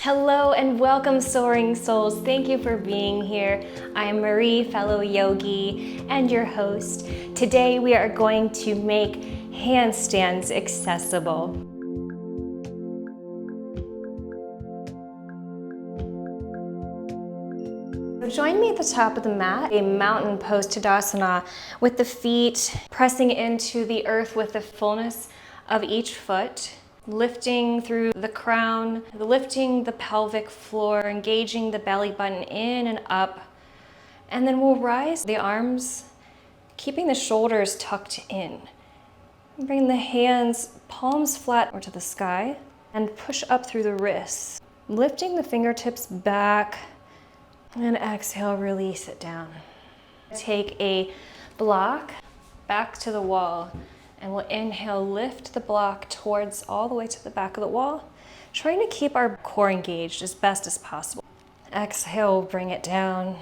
Hello and welcome, Soaring Souls. Thank you for being here. I am Marie, fellow yogi, and your host. Today we are going to make handstands accessible. Join me at the top of the mat, a mountain pose Tadasana, with the feet pressing into the earth with the fullness of each foot. Lifting through the crown, lifting the pelvic floor, engaging the belly button in and up. And then we'll rise the arms, keeping the shoulders tucked in. Bring the hands, palms flat or to the sky, and push up through the wrists. Lifting the fingertips back, and exhale, release it down. Take a block back to the wall. And we'll inhale, lift the block towards all the way to the back of the wall, trying to keep our core engaged as best as possible. Exhale, bring it down.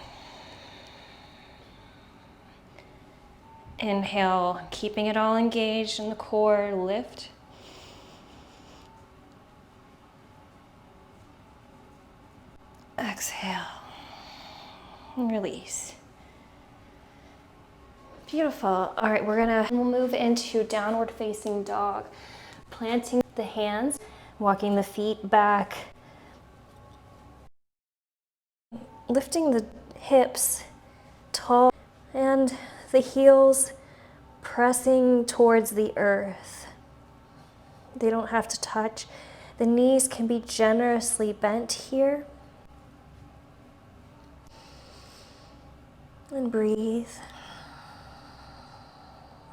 Inhale, keeping it all engaged in the core, lift. Exhale, and release. Beautiful. All right, we'll move into downward facing dog. Planting the hands, walking the feet back. Lifting the hips tall and the heels pressing towards the earth. They don't have to touch. The knees can be generously bent here. And breathe.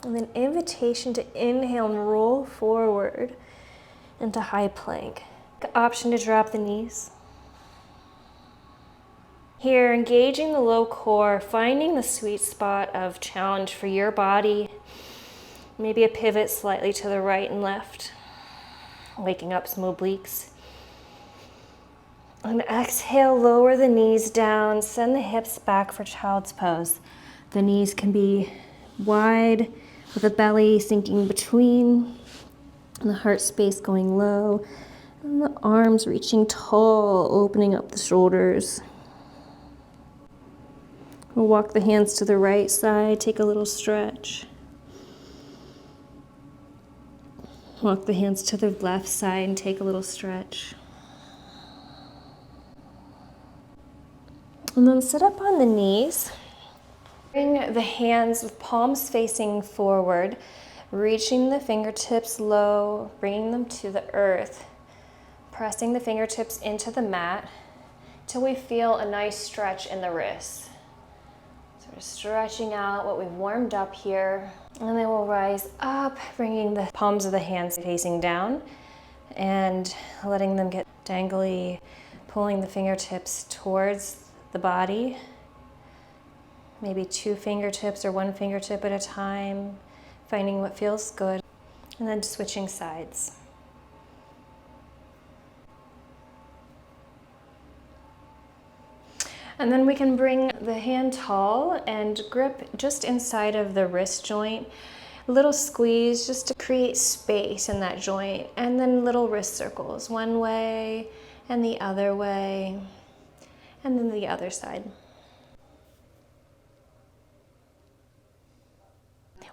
And then invitation to inhale and roll forward into high plank. Option to drop the knees. Here, engaging the low core, finding the sweet spot of challenge for your body. Maybe a pivot slightly to the right and left. Waking up some obliques. And exhale, lower the knees down. Send the hips back for child's pose. The knees can be wide, with the belly sinking between, and the heart space going low, and the arms reaching tall, opening up the shoulders. We'll walk the hands to the right side, take a little stretch. Walk the hands to the left side and take a little stretch. And then sit up on the knees. Bring the hands with palms facing forward, reaching the fingertips low, bringing them to the earth, pressing the fingertips into the mat till we feel a nice stretch in the wrists. Sort of stretching out what we've warmed up here. And then we'll rise up, bringing the palms of the hands facing down and letting them get dangly, pulling the fingertips towards the body. Maybe two fingertips or one fingertip at a time, finding what feels good, and then switching sides. And then we can bring the hand tall and grip just inside of the wrist joint. A little squeeze just to create space in that joint, and then little wrist circles, one way and the other way, and then the other side.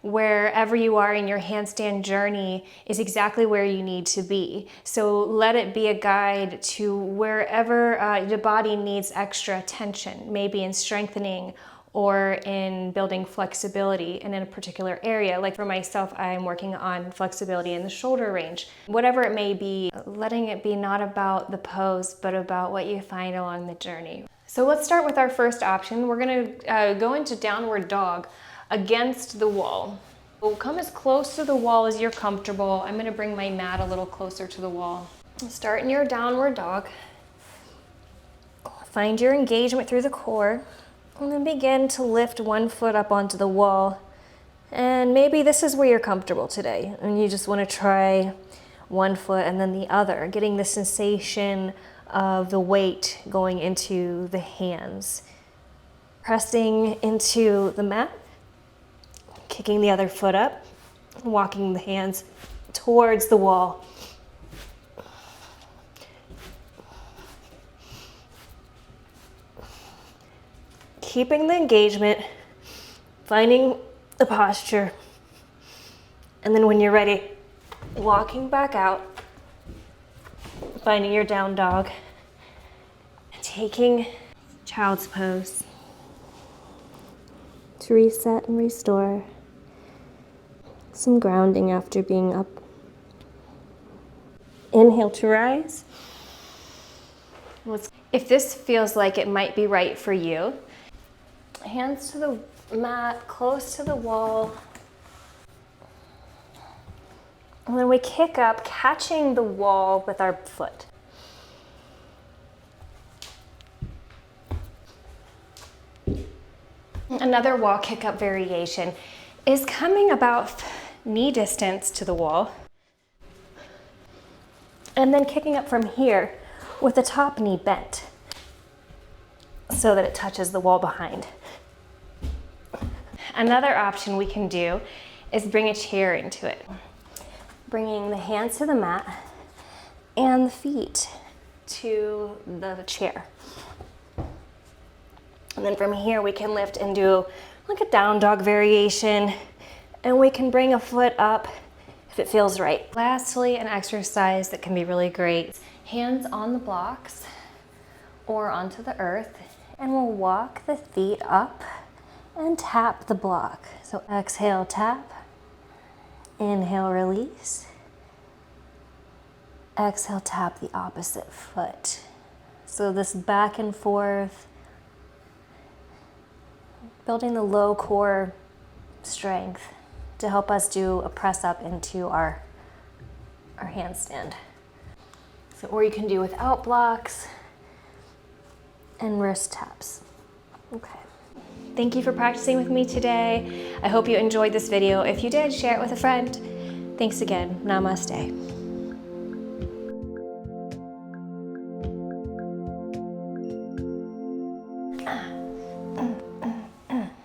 Wherever you are in your handstand journey is exactly where you need to be. So let it be a guide to wherever the body needs extra attention, maybe in strengthening or in building flexibility in a particular area. Like for myself, I'm working on flexibility in the shoulder range. Whatever it may be, letting it be not about the pose, but about what you find along the journey. So let's start with our first option. We're gonna go into downward dog against the wall. We'll come as close to the wall as you're comfortable. I'm gonna bring my mat a little closer to the wall. Start in your downward dog. Find your engagement through the core, and then begin to lift one foot up onto the wall. And maybe this is where you're comfortable today, and you just wanna try one foot and then the other, getting the sensation of the weight going into the hands. Pressing into the mat. Kicking the other foot up, walking the hands towards the wall. keeping the engagement, finding the posture, and then when you're ready, walking back out, finding your down dog, taking child's pose to reset and restore some grounding after being up. Inhale to rise. If this feels like it might be right for you, hands to the mat, close to the wall. And then we kick up, catching the wall with our foot. Another wall kick up variation is coming about knee distance to the wall, and then kicking up from here with the top knee bent so that it touches the wall behind. Another option we can do is bring a chair into it, bringing the hands to the mat and the feet to the chair. And then from here we can lift and do like a down dog variation, and we can bring a foot up if it feels right. Lastly, an exercise that can be really great. Hands on the blocks or onto the earth, and we'll walk the feet up and tap the block. So exhale, tap. Inhale, release. Exhale, tap the opposite foot. So this back and forth, building the low core strength to help us do a press up into our handstand. So, or you can do without blocks and wrist taps. Okay. Thank you for practicing with me today. I hope you enjoyed this video. If you did, share it with a friend. Thanks again. Namaste.